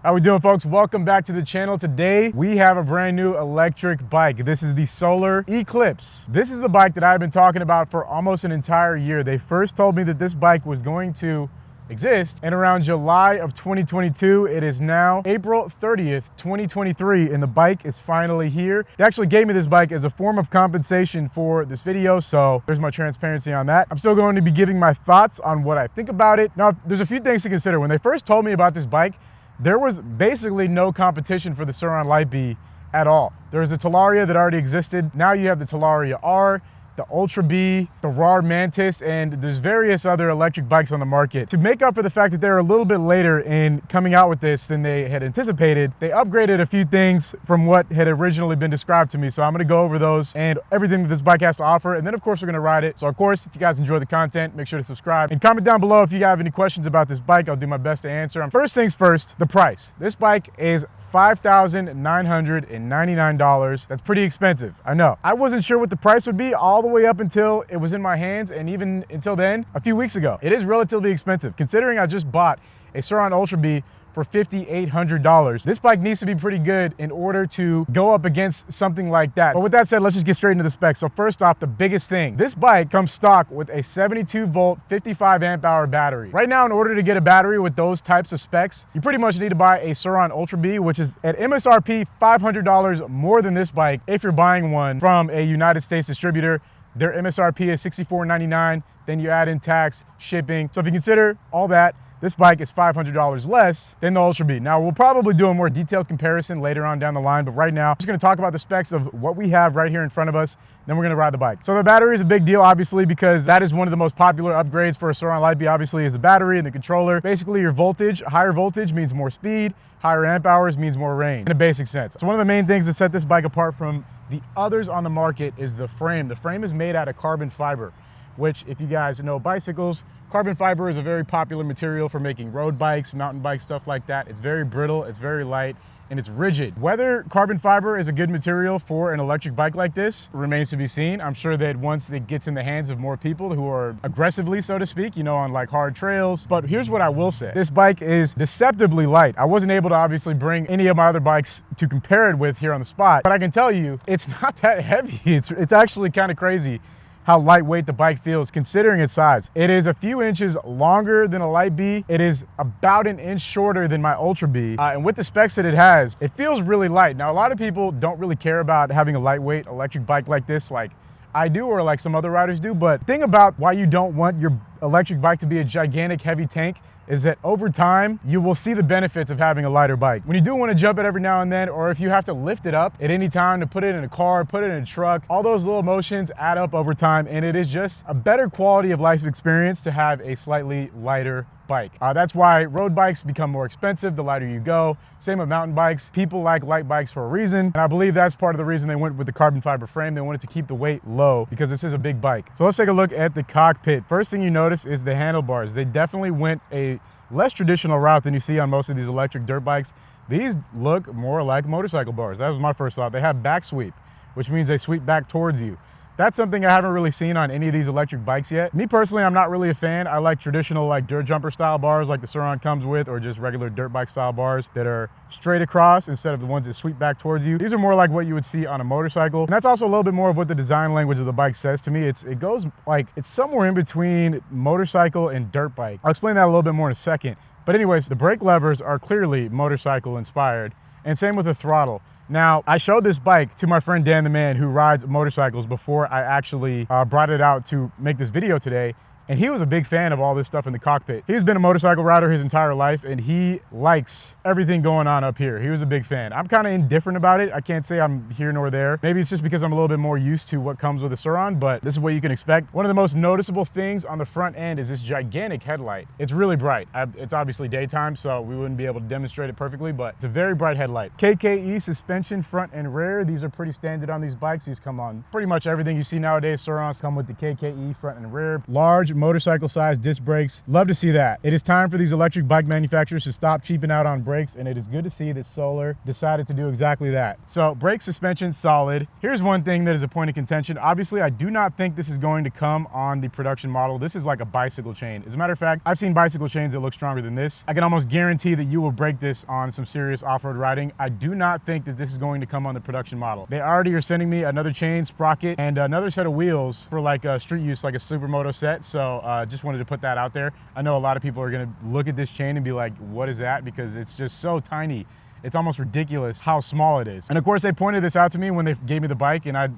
How we doing, folks? Welcome back to the channel. Today we have a brand new electric bike. This is the Solar E-Clipse. This is the bike that I've been talking about for almost an entire year. They first told me that this bike was going to exist in around July of 2022. It is now April 30th, 2023, and the bike is finally here. They actually gave me this bike as a form of compensation for this video, so there's my transparency on that. I'm still going to be giving my thoughts on what I think about it. Now, there's a few things to consider. When they first told me about this bike, there was basically no competition for the Serena Lite at all. There was a Talaria that already existed. Now you have the Talaria R, the Ultra B, the Varg Mantis, and there's various other electric bikes on the market. To make up for the fact that they're a little bit later in coming out with this than they had anticipated, they upgraded a few things from what had originally been described to me. So I'm gonna go over those and everything that this bike has to offer. And then of course, we're gonna ride it. So of course, if you guys enjoy the content, make sure to subscribe and comment down below if you have any questions about this bike. I'll do my best to answer. First things first, the price. This bike is $5,999. That's pretty expensive, I know. I wasn't sure what the price would be all the way up until it was in my hands, and even until then, a few weeks ago. It is relatively expensive, considering I just bought a Serena Ultra B for $5,800. This bike needs to be pretty good in order to go up against something like that. But with that said, let's just get straight into the specs. So first off, the biggest thing, this bike comes stock with a 72 volt, 55 amp hour battery. Right now, in order to get a battery with those types of specs, you pretty much need to buy a Serena Ultra B, which is at MSRP $500 more than this bike if you're buying one from a United States distributor. Their MSRP is $64.99. Then you add in tax, shipping. So if you consider all that, this bike is $500 less than the Ultra B. Now, we'll probably do a more detailed comparison later on down the line, but right now, I'm just gonna talk about the specs of what we have right here in front of us, then we're gonna ride the bike. So the battery is a big deal, obviously, because that is one of the most popular upgrades for a Serena Lite, obviously, is the battery and the controller. Basically, your voltage, higher voltage means more speed, higher amp hours means more range, in a basic sense. So one of the main things that set this bike apart from the others on the market is the frame. The frame is made out of carbon fiber, which, if you guys know bicycles, carbon fiber is a very popular material for making road bikes, mountain bikes, stuff like that. It's very brittle, it's very light, and it's rigid. Whether carbon fiber is a good material for an electric bike like this remains to be seen. I'm sure that once it gets in the hands of more people who are aggressively, so to speak, on like hard trails. But here's what I will say. This bike is deceptively light. I wasn't able to obviously bring any of my other bikes to compare it with here on the spot, but I can tell you it's not that heavy. It's actually kind of crazy how lightweight the bike feels considering its size. It is a few inches longer than a Lite B. It is about an inch shorter than my Ultra B. And with the specs that it has, it feels really light. Now, a lot of people don't really care about having a lightweight electric bike like this, like I do, or like some other riders do. But the thing about why you don't want your electric bike to be a gigantic heavy tank is that over time, you will see the benefits of having a lighter bike. When you do want to jump it every now and then, or if you have to lift it up at any time to put it in a car, put it in a truck, all those little motions add up over time, and it is just a better quality of life experience to have a slightly lighter bike. That's why road bikes become more expensive the lighter you go. Same with mountain bikes. People like light bikes for a reason, and I believe that's part of the reason they went with the carbon fiber frame. They wanted to keep the weight low because this is a big bike. So let's take a look at the cockpit. First thing you notice is the handlebars. They definitely went a less traditional route than you see on most of these electric dirt bikes. These look more like motorcycle bars. That was my first thought. They have back sweep, which means they sweep back towards you. That's something I haven't really seen on any of these electric bikes yet. Me personally, I'm not really a fan. I like traditional like dirt jumper style bars like the Serena comes with, or just regular dirt bike style bars that are straight across instead of the ones that sweep back towards you. These are more like what you would see on a motorcycle. And that's also a little bit more of what the design language of the bike says to me. It goes like, it's somewhere in between motorcycle and dirt bike. I'll explain that a little bit more in a second. But anyways, the brake levers are clearly motorcycle inspired, and same with the throttle. Now, I showed this bike to my friend Dan the Man, who rides motorcycles, before I actually brought it out to make this video today. And he was a big fan of all this stuff in the cockpit. He's been a motorcycle rider his entire life, and he likes everything going on up here. He was a big fan. I'm kind of indifferent about it. I can't say I'm here nor there. Maybe it's just because I'm a little bit more used to what comes with a Serena, but this is what you can expect. One of the most noticeable things on the front end is this gigantic headlight. It's really bright. It's obviously daytime, so we wouldn't be able to demonstrate it perfectly, but it's a very bright headlight. KKE suspension front and rear. These are pretty standard on these bikes. These come on pretty much everything you see nowadays. Serenas come with the KKE front and rear. Large motorcycle size disc brakes. Love to see that. It is time for these electric bike manufacturers to stop cheaping out on brakes, and it is good to see that Solar decided to do exactly that. So brake suspension, solid. Here's one thing that is a point of contention. Obviously, I do not think this is going to come on the production model. This is like a bicycle chain. As a matter of fact, I've seen bicycle chains that look stronger than this. I can almost guarantee that you will break this on some serious off-road riding. I do not think that this is going to come on the production model. They already are sending me another chain, sprocket, and another set of wheels for like street use, like a supermoto set. So just wanted to put that out there. I know a lot of people are gonna look at this chain and be like, what is that? Because it's just so tiny. It's almost ridiculous how small it is. And of course, they pointed this out to me when they gave me the bike, and I,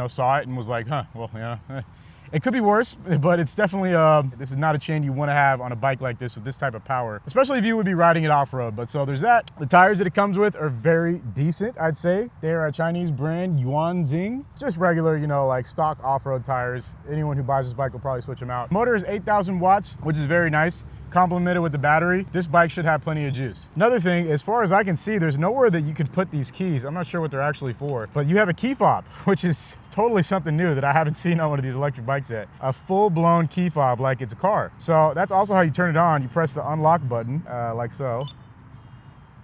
saw it and was like, huh, well, yeah. It could be worse, but it's definitely, this is not a chain you want to have on a bike like this with this type of power, especially if you would be riding it off-road. But so there's that. The tires that it comes with are very decent, I'd say. They're a Chinese brand, Yuanzing. Just regular, like stock off-road tires. Anyone who buys this bike will probably switch them out. Motor is 8,000 watts, which is very nice. Complemented with the battery, this bike should have plenty of juice. Another thing, as far as I can see, there's nowhere that you could put these keys. I'm not sure what they're actually for, but you have a key fob, which is totally something new that I haven't seen on one of these electric bikes yet. A full-blown key fob like it's a car. So that's also how you turn it on. You press the unlock button, like so.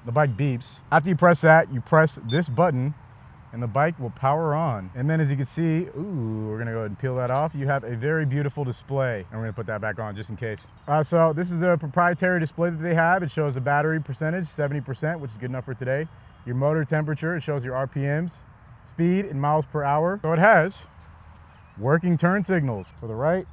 The bike beeps. After you press that, you press this button, and the bike will power on. And then as you can see, ooh, we're gonna go ahead and peel that off. You have a very beautiful display. And we're gonna put that back on just in case. So this is a proprietary display that they have. It shows the battery percentage, 70%, which is good enough for today. Your motor temperature, it shows your RPMs, speed in miles per hour. So it has working turn signals for the right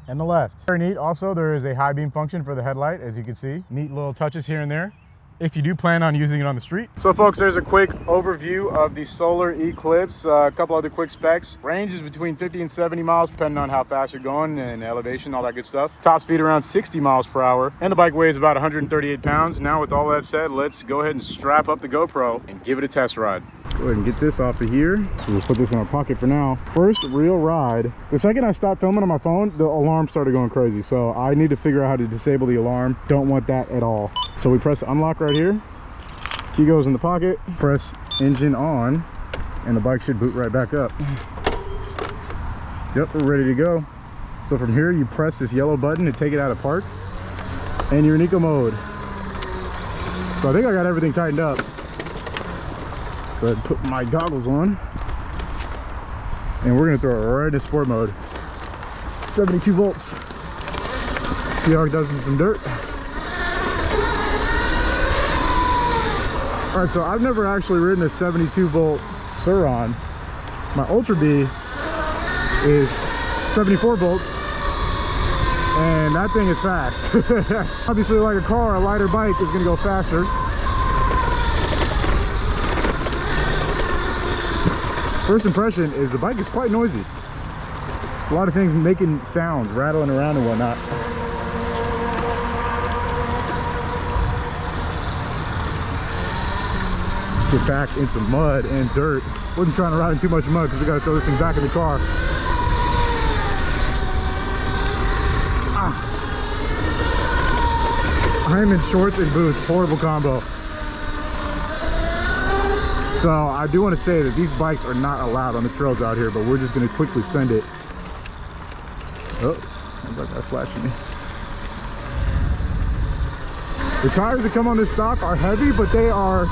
and the left. Very neat. Also, there is a high beam function for the headlight, as you can see. Neat little touches here and there, if you do plan on using it on the street. So folks, there's a quick overview of the Solar E-Clipse. A couple other quick specs. Range is between 50 and 70 miles, depending on how fast you're going and elevation, all that good stuff. Top speed around 60 miles per hour. And the bike weighs about 138 pounds. Now with all that said, let's go ahead and strap up the GoPro and give it a test ride. Go ahead and get this off of here. So we'll put this in our pocket for now. First real ride. The second I stopped filming on my phone, the alarm started going crazy. So I need to figure out how to disable the alarm. Don't want that at all. So we press the unlock right here. Key goes in the pocket. Press engine on, and the bike should boot right back up. Yep, we're ready to go. So from here, you press this yellow button to take it out of park, and you're in eco mode. So I think I got everything tightened up. Go ahead and put my goggles on, and we're gonna throw it right into sport mode. 72 volts. See how it does in some dirt. All right, so I've never actually ridden a 72 volt Suron. My Ultra B is 74 volts, and that thing is fast. Obviously, like a car, a lighter bike is gonna go faster. First impression is the bike is quite noisy. A lot of things making sounds, rattling around and whatnot. Let's get back in some mud and dirt. Wasn't trying to ride in too much mud because we got to throw this thing back in the car. I'm in shorts and boots, horrible combo. So I do want to say that these bikes are not allowed on the trails out here, but we're just going to quickly send it. Oh, how about that flashing me? The tires that come on this stock are heavy, but they are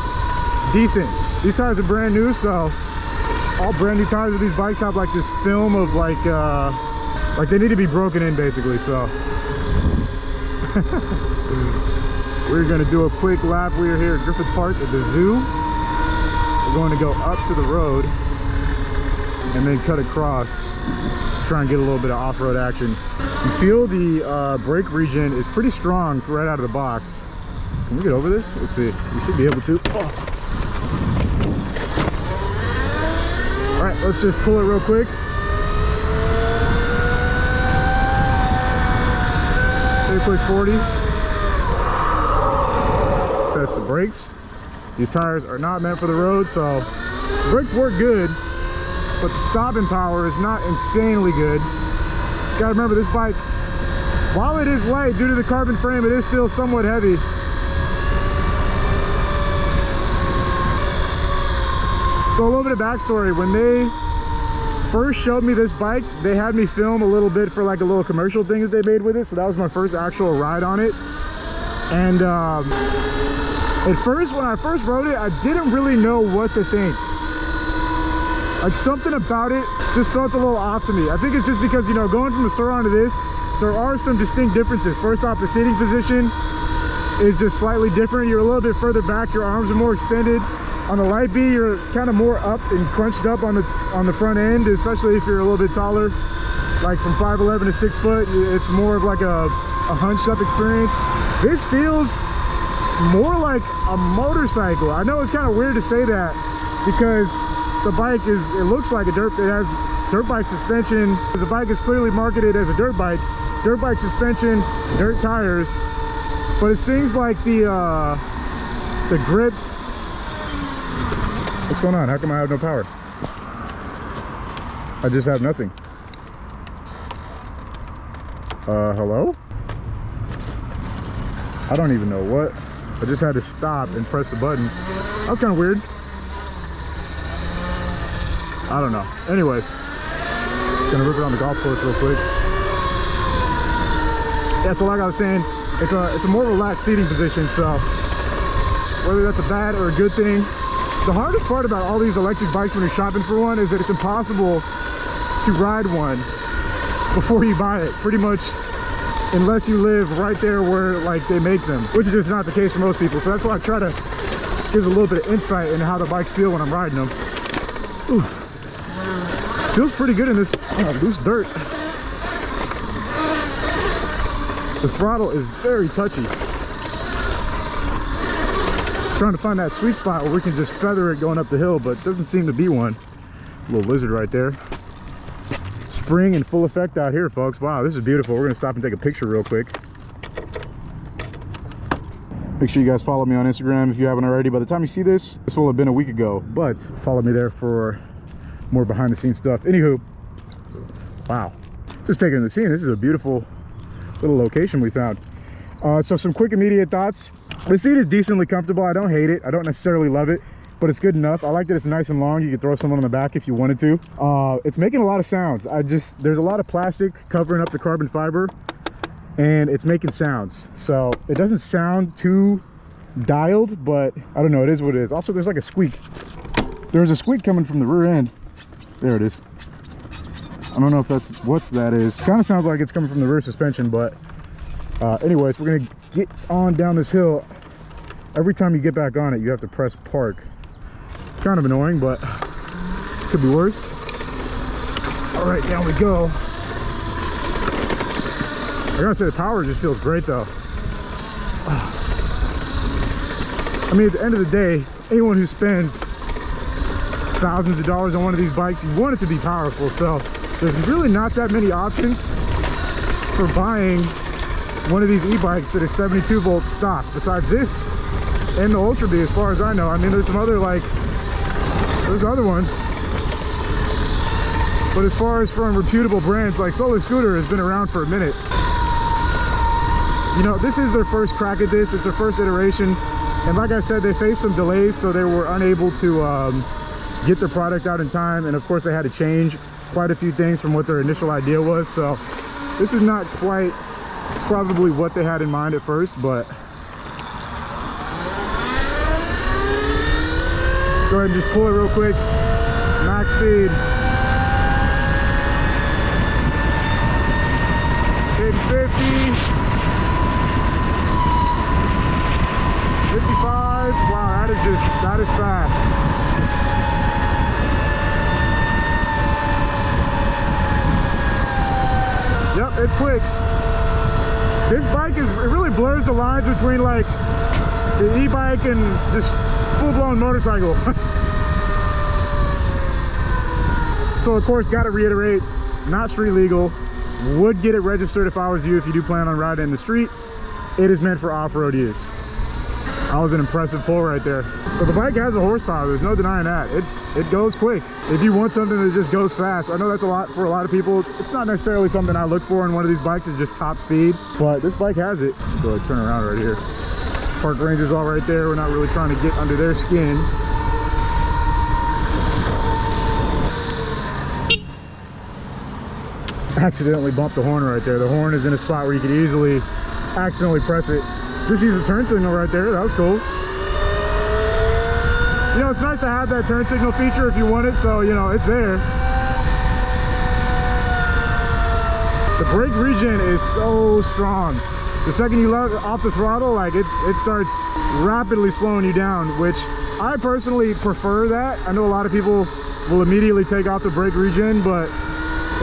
decent. These tires are brand new, so all brand new tires of these bikes have like this film of like they need to be broken in basically. So we're going to do a quick lap. We are here at Griffith Park at the zoo. We're going to go up to the road and then cut across, try and get a little bit of off-road action. You feel the brake region is pretty strong right out of the box. Can we get over this? Let's see. We should be able to. Oh. All right, let's just pull it real quick. Take a quick 40. Test the brakes. These tires are not meant for the road, so the brakes work good, but the stopping power is not insanely good. You gotta remember, this bike, while it is light due to the carbon frame, it is still somewhat heavy. So a little bit of backstory: when they first showed me this bike, they had me film a little bit for like a little commercial thing that they made with it. So that was my first actual ride on it. And at first, when I first rode it, I didn't really know what to think. Like, something about it just felt a little off to me. I think it's just because, you know, going from the Solar to this, there are some distinct differences. First off, the seating position is just slightly different. You're a little bit further back, your arms are more extended. On the Lite B, you're kind of more up and crunched up on the front end, especially if you're a little bit taller. Like from 5'11" to 6 foot, it's more of like a hunched up experience. This feels more like a motorcycle. I know it's kind of weird to say that because the bike it looks like it has dirt bike suspension. The bike is clearly marketed as a dirt bike suspension, dirt tires, but it's things like the grips. What's going on? How come I have no power? I just have nothing. Hello? I don't even know what. I just had to stop and press the button. That was kind of weird. I don't know. Anyways, gonna rip it on the golf course real quick. Yeah, so like I was saying, it's a more relaxed seating position, so whether that's a bad or a good thing. The hardest part about all these electric bikes when you're shopping for one is that it's impossible to ride one before you buy it, pretty much, unless you live right there where like they make them, which is just not the case for most people. So that's why I try to give a little bit of insight into how the bikes feel when I'm riding them. Ooh. Feels pretty good in this loose dirt. The throttle is very touchy. Trying to find that sweet spot where we can just feather it going up the hill, but doesn't seem to be one. Little lizard right there. Spring in full effect out here, folks. Wow, this is beautiful. We're gonna stop and take a picture real quick. Make sure you guys follow me on Instagram if you haven't already. By the time you see this will have been a week ago, but follow me there for more behind the scenes stuff. Anywho, wow, just taking in the scene. This is a beautiful little location we found. So some quick immediate thoughts. The seat is decently comfortable. I don't hate it. I don't necessarily love it, but it's good enough. I like that it's nice and long. You could throw someone on the back if you wanted to. It's making a lot of sounds. There's a lot of plastic covering up the carbon fiber, and it's making sounds. So it doesn't sound too dialed, but I don't know, it is what it is. Also, there's like a squeak. There's a squeak coming from the rear end. There it is. I don't know if that's what that is. Kind of sounds like it's coming from the rear suspension, but anyways, we're gonna get on down this hill. Every time you get back on it, you have to press park. Kind of annoying, but could be worse. All right, down we go. I gotta say, the power just feels great though. I mean, at the end of the day, anyone who spends thousands of dollars on one of these bikes, you want it to be powerful. So there's really not that many options for buying one of these e-bikes that is 72 volts stock, besides this and the Ultra B, as far as I know. I mean, there's some other, like, there's other ones, but as far as from reputable brands, like Solar Scooter has been around for a minute. You know, this is their first crack at this. It's their first iteration, and like I said, they faced some delays, so they were unable to get their product out in time, and of course they had to change quite a few things from what their initial idea was. So this is not quite probably what they had in mind at first, but go ahead and just pull it real quick. Max speed. Hitting 50. 55. Wow, that is fast. Yep, it's quick. This bike it really blurs the lines between like the e-bike and just full-blown motorcycle. So of course, gotta reiterate, not street legal. Would get it registered if I was you, if you do plan on riding in the street. It is meant for off-road use. That was an impressive pull right there. So the bike has a horsepower, there's no denying that. It goes quick. If you want something that just goes fast, I know that's a lot for a lot of people. It's not necessarily something I look for in one of these bikes, is just top speed, but this bike has it. Go ahead, turn around right here. Park ranger's all right there. We're not really trying to get under their skin. Accidentally bumped the horn right there. The horn is in a spot where you could easily accidentally press it. Just use a turn signal right there. That was cool. You know, it's nice to have that turn signal feature if you want it, so, you know, it's there. The brake regen is so strong. The second you let off the throttle, like it starts rapidly slowing you down, which I personally prefer that. I know a lot of people will immediately take off the brake regen, but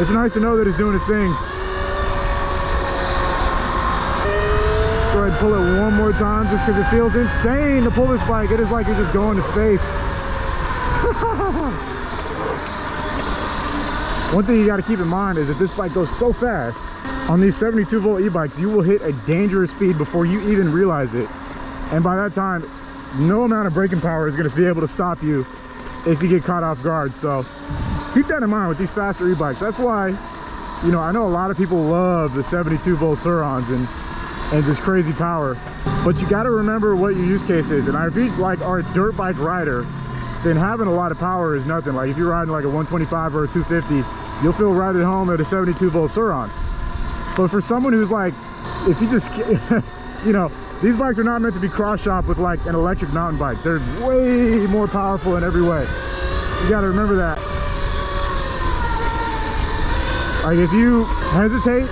it's nice to know that it's doing its thing. Go ahead and pull it one more time just because it feels insane to pull this bike. It is like you're just going to space. One thing you got to keep in mind is that this bike goes so fast. On these 72 volt e-bikes, you will hit a dangerous speed before you even realize it. And by that time, no amount of braking power is going to be able to stop you if you get caught off guard. So keep that in mind with these faster e-bikes. That's why, you know, I know a lot of people love the 72 volt Surons and just crazy power. But you got to remember what your use case is. And if you like are a dirt bike rider, then having a lot of power is nothing. Like if you're riding like a 125 or a 250, you'll feel right at home at a 72 volt Suron. But for someone who's like, if you just, you know, these bikes are not meant to be cross-shop with like an electric mountain bike. They're way more powerful in every way. You got to remember that. Like if you hesitate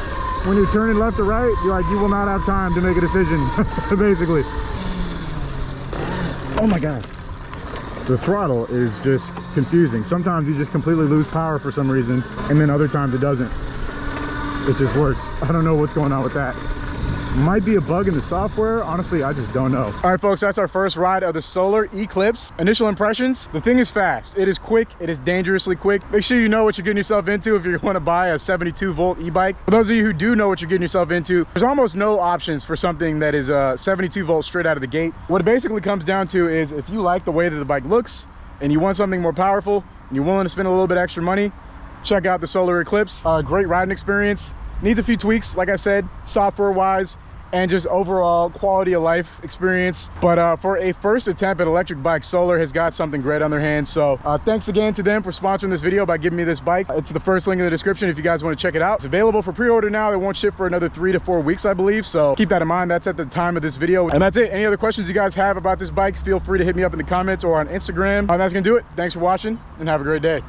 when you're turning left or right, you will not have time to make a decision, basically. Oh my God. The throttle is just confusing. Sometimes you just completely lose power for some reason, and then other times it doesn't. It just works. I don't know what's going on with that. Might be a bug in the software. Honestly, I just don't know. All right, folks, that's our first ride of the Solar E-Clipse. Initial impressions, the thing is fast. It is quick. It is dangerously quick. Make sure you know what you're getting yourself into if you want to buy a 72 volt e-bike. For those of you who do know what you're getting yourself into, there's almost no options for something that is 72 volts straight out of the gate. What it basically comes down to is if you like the way that the bike looks and you want something more powerful and you're willing to spend a little bit extra money, check out the Solar E-Clipse. Great riding experience. Needs a few tweaks, like I said, software wise and just overall quality of life experience. But for a first attempt at electric bike, Solar has got something great on their hands. So thanks again to them for sponsoring this video by giving me this bike. It's the first link in the description if you guys want to check it out. It's available for pre-order now. It won't ship for another 3 to 4 weeks, I believe. So keep that in mind. That's at the time of this video. And that's it. Any other questions you guys have about this bike, feel free to hit me up in the comments or on Instagram. That's gonna do it. Thanks for watching and have a great day.